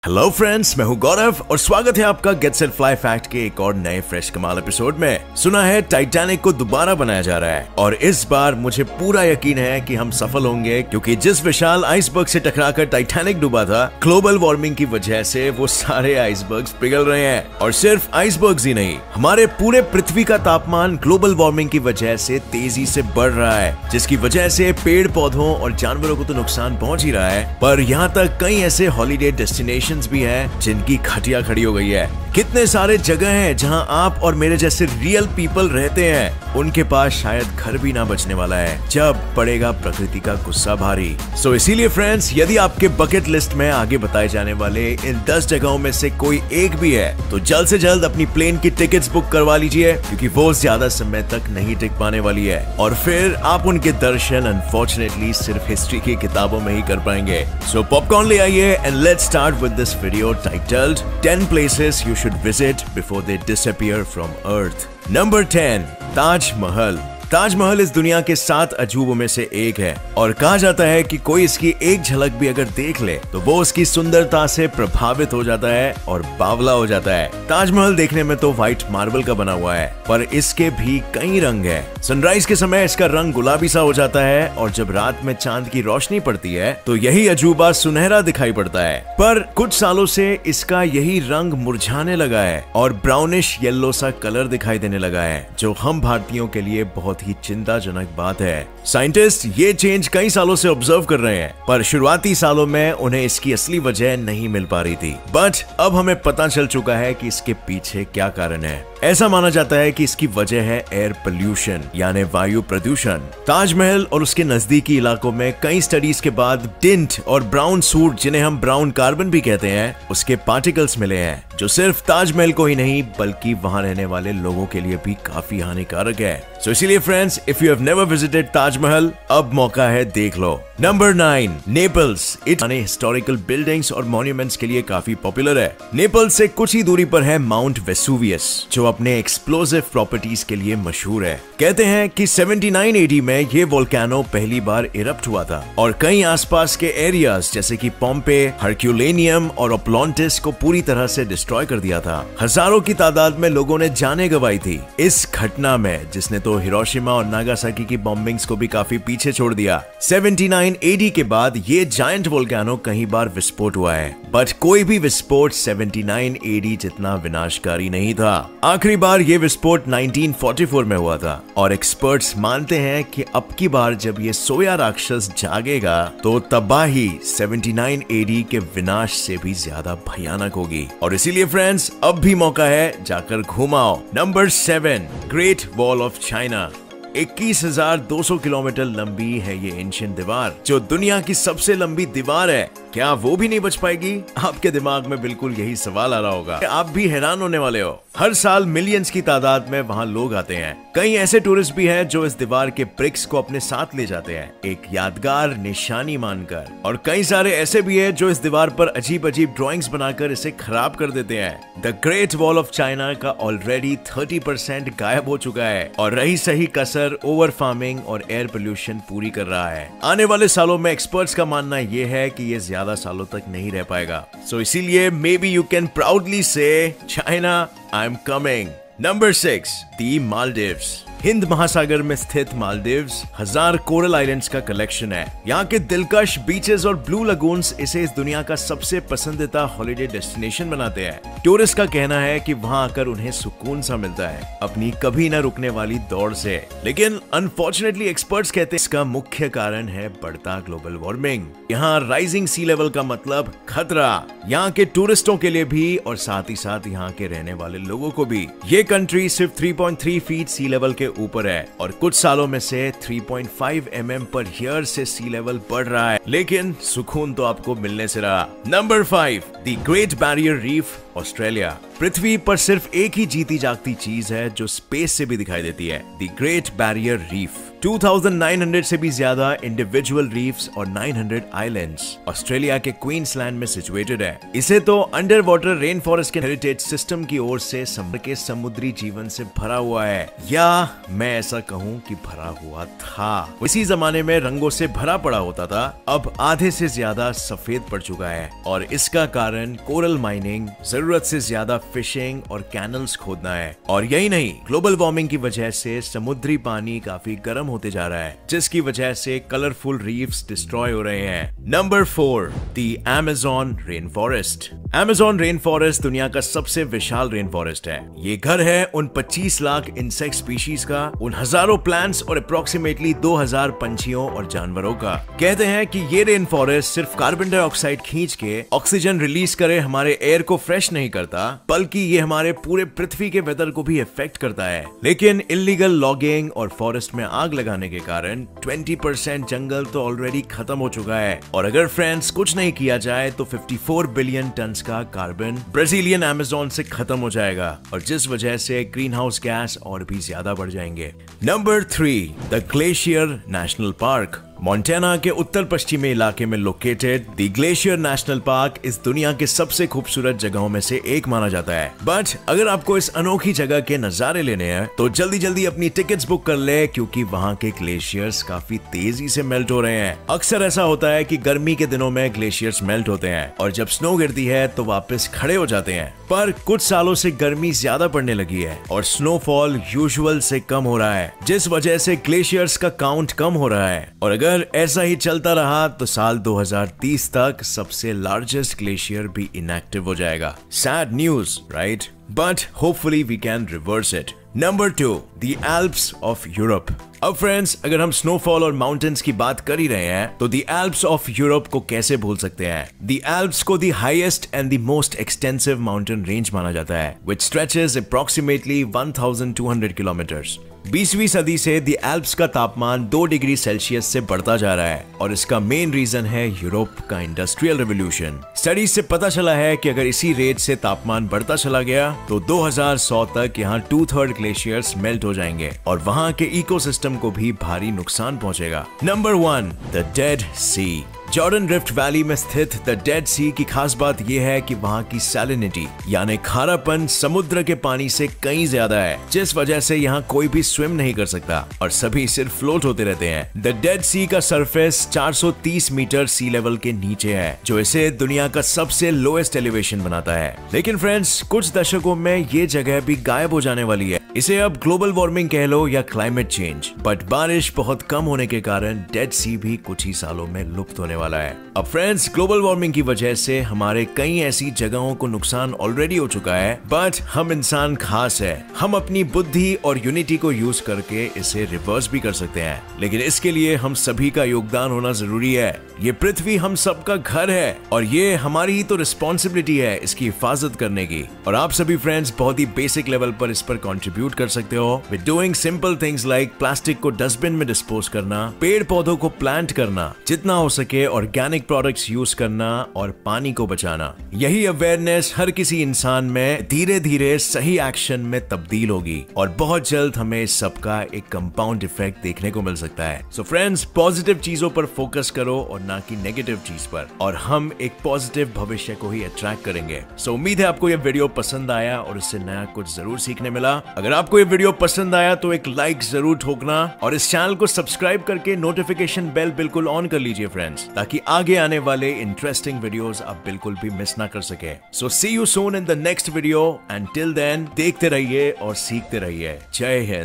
Hello friends, मैं हूं गौरव और स्वागत है आपका गेट सेट फ्लाई फैक्ट के एक और नए फ्रेश कमाल एपिसोड में। सुना है टाइटैनिक को दोबारा बनाया जा रहा है और इस बार मुझे पूरा यकीन है कि हम सफल होंगे, क्योंकि जिस विशाल आइसबर्ग से टकराकर टाइटैनिक डूबा था, ग्लोबल वार्मिंग की वजह से वो सारे आइसबर्ग्स पिघल रहे हैं। और सिर्फ आइसबर्ग्स ही नहीं, हमारे पूरे पृथ्वी का तापमान ग्लोबल वार्मिंग की वजह से तेजी से बढ़ रहा है, जिसकी वजह से पेड़ पौधों और जानवरों को तो नुकसान पहुंच ही रहा है, पर यहाँ तक कई ऐसे हॉलीडे डेस्टिनेशन भी है जिनकी खटिया खड़ी हो गई है। कितने सारे जगह हैं जहां आप और मेरे जैसे रियल पीपल रहते हैं, उनके पास शायद घर भी ना बचने वाला है जब पड़ेगा प्रकृति का गुस्सा भारी। सो इसीलिए फ्रेंड्स, यदि आपके बकेट लिस्ट में आगे बताए जाने वाले इन 10 जगहों में से कोई एक भी है, तो जल्द से जल्द अपनी प्लेन की टिकट्स बुक करवा लीजिए, क्योंकि वो ज्यादा समय तक नहीं टिक पाने वाली है और फिर आप उनके दर्शन अनफॉर्चुनेटली सिर्फ हिस्ट्री की किताबों में ही कर पाएंगे। सो पॉपकॉर्न ले आइए and let's start with this video titled 10 places you should visit before they disappear from Earth. Number 10, Taj Mahal. Taj Mahal इस दुनिया के 7 अजूबों में से एक है और कहा जाता है कि कोई इसकी एक झलक भी अगर देख ले तो वो उसकी सुंदरता से प्रभावित हो जाता है और बावला हो जाता है। ताजमहल देखने में तो व्हाइट मार्बल का बना हुआ है, पर इसके भी कई रंग हैं। सनराइज के समय इसका रंग गुलाबी सा हो जाता है और जब रात में चांद की रोशनी पड़ती है तो यही अजूबा सुनहरा दिखाई पड़ता है। पर कुछ सालों से इसका यही रंग मुरझाने लगा है और ब्राउनिश येलो सा कलर दिखाई देने लगा है, जो हम भारतीयों के लिए बहुत ही चिंताजनक बात है। साइंटिस्ट ये चेंज कई सालों से ऑब्जर्व कर रहे हैं, पर शुरुआती सालों में उन्हें इसकी असली वजह नहीं मिल पा रही थी। बट अब हमें पता चल चुका है कि इसके पीछे क्या कारण है। ऐसा माना जाता है कि इसकी वजह है एयर पोल्यूशन, यानी वायु प्रदूषण। ताजमहल और उसके नजदीकी इलाकों में कई स्टडीज के बाद टिंट और ब्राउन सूट, जिन्हें हम ब्राउन कार्बन भी कहते हैं, उसके पार्टिकल्स मिले हैं, जो सिर्फ ताजमहल को ही नहीं बल्कि वहां रहने वाले लोगों के लिए भी काफी हानिकारक है। सो इसीलिए friends, if you have never visited Taj Mahal, अब मौका है, देख लो। Number 9, Naples. हिस्टोरिकल बिल्डिंग्स और मॉन्यूमेंट्स के लिए काफी पॉपुलर है। नेपल्स से कुछ ही दूरी पर है माउंट वेसुवियस, जो अपने एक्सप्लोसिव प्रॉपर्टीज के लिए मशहूर है। कहते हैं कि 79 AD में ये वोल्केनो पहली बार इरप्ट हुआ था और कई आसपास के एरियाज जैसे कि पोम्पे, हरक्यूलेनियम और ओप्लॉन्टिस को पूरी तरह से डिस्ट्रॉय कर दिया था। हजारों की तादाद में लोगों ने जानें गंवाई थी इस घटना में, जिसने तो हिरोशिमा और नागासाकी की बॉम्बिंग्स को भी काफी पीछे छोड़ दिया। 79 AD के बाद ये जायंट वोल्केनो कई बार विस्फोट हुआ है, बट कोई भी विस्फोट 79 AD जितना विनाशकारी नहीं था। आखिरी बार ये विस्फोट 1944 में हुआ था और एक्सपर्ट्स मानते हैं कि अब की बार जब ये सोया राक्षस जागेगा तो तबाही 79 AD के विनाश से भी ज्यादा भयानक होगी। और इसीलिए फ्रेंड्स, अब भी मौका है, जाकर घुमाओ। Number 7, great wall of China. 21,200 kilometre लंबी है ये एंशिएंट दीवार, जो दुनिया की सबसे लंबी दीवार है। क्या वो भी नहीं बच पाएगी? आपके दिमाग में बिल्कुल यही सवाल आ रहा होगा। आप भी हैरान होने वाले हो। हर साल मिलियंस की तादाद में वहाँ लोग आते हैं। कई ऐसे टूरिस्ट भी हैं जो इस दीवार के ब्रिक्स को अपने साथ ले जाते हैं, एक यादगार निशानी मानकर, और कई सारे ऐसे भी हैं जो इस दीवार पर अजीब अजीब ड्राइंग्स बनाकर इसे खराब कर देते हैं। The great wall of China का ऑलरेडी 30% गायब हो चुका है और रही सही कसर ओवर फार्मिंग और एयर पोल्यूशन पूरी कर रहा है। आने वाले सालों में एक्सपर्ट्स का मानना यह है कि ये ज्यादा सालों तक नहीं रह पाएगा। सो इसीलिए may be you can proudly से, China, I am coming. Number 6, दी मालदीव्स। हिंद महासागर में स्थित मालदीव्स हजार कोरल आइलैंड्स का कलेक्शन है। यहाँ के दिलकश बीचेस और ब्लू लगून्स इसे इस दुनिया का सबसे पसंदीदा हॉलिडे डेस्टिनेशन बनाते हैं। टूरिस्ट का कहना है कि वहाँ आकर उन्हें सुकून सा मिलता है अपनी कभी न रुकने वाली दौड़ से। लेकिन अनफॉर्चुनेटली एक्सपर्ट्स कहते हैं इसका मुख्य कारण है बढ़ता ग्लोबल वार्मिंग। यहाँ राइजिंग सी लेवल का मतलब खतरा, यहाँ के टूरिस्टों के लिए भी और साथ ही साथ यहाँ के रहने वाले लोगों को भी। ये कंट्री सिर्फ 3.3 फीट सी लेवल के ऊपर है और कुछ सालों में से 3.5 mm पर ईयर से सी लेवल बढ़ रहा है, लेकिन सुकून तो आपको मिलने से रहा। Number 5, the Great Barrier Reef, Australia. पृथ्वी पर सिर्फ एक ही जीती जागती चीज है जो स्पेस से भी दिखाई देती है, द ग्रेट बैरियर रीफ। 2900 से भी ज्यादा इंडिविजुअल रीफ्स और 900 आइलैंड्स ऑस्ट्रेलिया के क्वींसलैंड में सिचुएटेड है। इसे तो अंडर वाटर रेन फॉरेस्ट के हेरिटेज सिस्टम की ओर से समुद्र के समुद्री जीवन से भरा हुआ है, या मैं ऐसा कहूँ कि भरा हुआ था। इसी जमाने में रंगों से भरा पड़ा होता था, अब आधे से ज्यादा सफेद पड़ चुका है और इसका कारण कोरल माइनिंग, जरूरत से ज्यादा फिशिंग और कैनल्स खोदना है। और यही नहीं, ग्लोबल वार्मिंग की वजह से समुद्री पानी काफी गर्म होते जा रहा है, जिसकी वजह से कलरफुल रीफ्स डिस्ट्रॉय हो रहे हैं। Number 4, the Amazon rain forest. Amazon rain forest दुनिया का सबसे विशाल रेन फॉरेस्ट है। ये घर है उन 25 लाख इंसेक्ट स्पीशीज का, उन हजारों प्लांट्स और अप्रोक्सीमेटली 2000 पंछियों और जानवरों का। कहते हैं कि ये रेन फॉरेस्ट सिर्फ कार्बन डाइऑक्साइड खींच के ऑक्सीजन रिलीज करे हमारे एयर को फ्रेश नहीं करता, बल्कि ये हमारे पूरे पृथ्वी के वेदर को भी इफेक्ट करता है। लेकिन इलीगल लॉगिंग और फॉरेस्ट में आग लगाने के कारण 20% जंगल तो ऑलरेडी खत्म हो चुका है। और अगर फ्रेंड्स कुछ नहीं किया जाए तो 54 बिलियन टन का कार्बन ब्राजीलियन अमेज़न से खत्म हो जाएगा, और जिस वजह से ग्रीन हाउस गैस और भी ज्यादा बढ़ जाएंगे। Number 3, the glacier national park. Montana के उत्तर पश्चिमी इलाके में located the glacier national park इस दुनिया के सबसे खूबसूरत जगहों में से एक माना जाता है। बट अगर आपको इस अनोखी जगह के नजारे लेने हैं तो जल्दी जल्दी अपनी टिकट्स बुक कर ले, क्योंकि वहाँ के ग्लेशियर्स काफी तेजी से मेल्ट हो रहे हैं। अक्सर ऐसा होता है कि गर्मी के दिनों में ग्लेशियर्स मेल्ट होते हैं और जब स्नो गिरती है तो वापस खड़े हो जाते हैं। पर कुछ सालों से गर्मी ज्यादा पड़ने लगी है और स्नोफॉल यूजुअल से कम हो रहा है, जिस वजह से ग्लेशियर्स का काउंट कम हो रहा है। और अगर ऐसा ही चलता रहा तो साल 2030 तक सबसे लार्जेस्ट ग्लेशियर भी इनएक्टिव हो जाएगा। Sad news, right? But hopefully we can reverse it. Number 2, the Alps of Europe. अब फ्रेंड्स, अगर हम स्नोफॉल और माउंटेन्स की बात कर ही रहे हैं तो द एल्प्स ऑफ यूरोप को कैसे भूल सकते हैं। द एल्प्स को the highest and the most extensive mountain range माना जाता है, व्हिच स्ट्रेचेस अप्रॉक्सीमेटली 1200 किलोमीटर्स। 20वीं सदी से द एल्प्स का तापमान 2 डिग्री सेल्सियस से बढ़ता जा रहा है और इसका मेन रीजन है यूरोप का इंडस्ट्रियल रेवोल्यूशन। स्टडीज से पता चला है कि अगर इसी रेट से तापमान बढ़ता चला गया तो 2100 तक यहाँ 2/3 ग्लेशियर्स मेल्ट हो जाएंगे और वहाँ के इकोसिस्टम को भी भारी नुकसान पहुंचेगा। Number 1, the Dead Sea. Jordan Rift Valley में स्थित द डेड सी की खास बात यह है कि वहाँ की सैलिनिटी यानी खारापन समुद्र के पानी से कहीं ज्यादा है, जिस वजह से यहाँ कोई भी स्विम नहीं कर सकता और सभी सिर्फ फ्लोट होते रहते हैं। द डेड सी का सरफेस 430 मीटर सी लेवल के नीचे है, जो इसे दुनिया का सबसे लोएस्ट एलिवेशन बनाता है। लेकिन फ्रेंड्स, कुछ दशकों में ये जगह भी गायब हो जाने वाली है। इसे अब ग्लोबल वार्मिंग कह लो या क्लाइमेट चेंज, बट बारिश बहुत कम होने के कारण डेड सी भी कुछ ही सालों में लुप्त होने वाला है। अब फ्रेंड्स, ग्लोबल वार्मिंग की वजह से हमारे कई ऐसी जगहों को नुकसान ऑलरेडी हो चुका है, बट हम इंसान खास है, हम अपनी बुद्धि और यूनिटी को यूज करके इसे रिवर्स भी कर सकते हैं। लेकिन इसके लिए हम सभी का योगदान होना जरूरी है। ये पृथ्वी हम सबका घर है और ये हमारी ही तो रिस्पॉन्सिबिलिटी है इसकी हिफाजत करने की। और आप सभी फ्रेंड्स बहुत ही बेसिक लेवल पर इस पर कंट्रीब्यूट कर सकते हो with doing simple things like plastic को डस्टबिन में डिस्पोज करना, पेड़ पौधों को प्लांट करना, जितना हो सके ऑर्गेनिक प्रोडक्ट्स यूज करना और पानी को बचाना। यही अवेयरनेस हर किसी इंसान में धीरे धीरे सही एक्शन में तब्दील होगी और बहुत जल्द हमें इस सबका एक कंपाउंड इफेक्ट देखने को मिल सकता है। सो फ्रेंड्स, पॉजिटिव चीजों पर फोकस करो और ना कि नेगेटिव चीज पर, और हम एक पॉजिटिव भविष्य को ही अट्रैक्ट करेंगे। सो उम्मीद है आपको यह वीडियो पसंद आया और इससे नया कुछ जरूर सीखने मिला। अगर आपको ये वीडियो पसंद आया तो एक लाइक जरूर ठोकना और इस चैनल को सब्सक्राइब करके नोटिफिकेशन बेल बिल्कुल ऑन कर लीजिए फ्रेंड्स, ताकि आगे आने वाले इंटरेस्टिंग वीडियोस आप बिल्कुल भी मिस ना कर सके। So see you soon in the next video and till then देखते रहिए और सीखते रहिए। जय हिंद।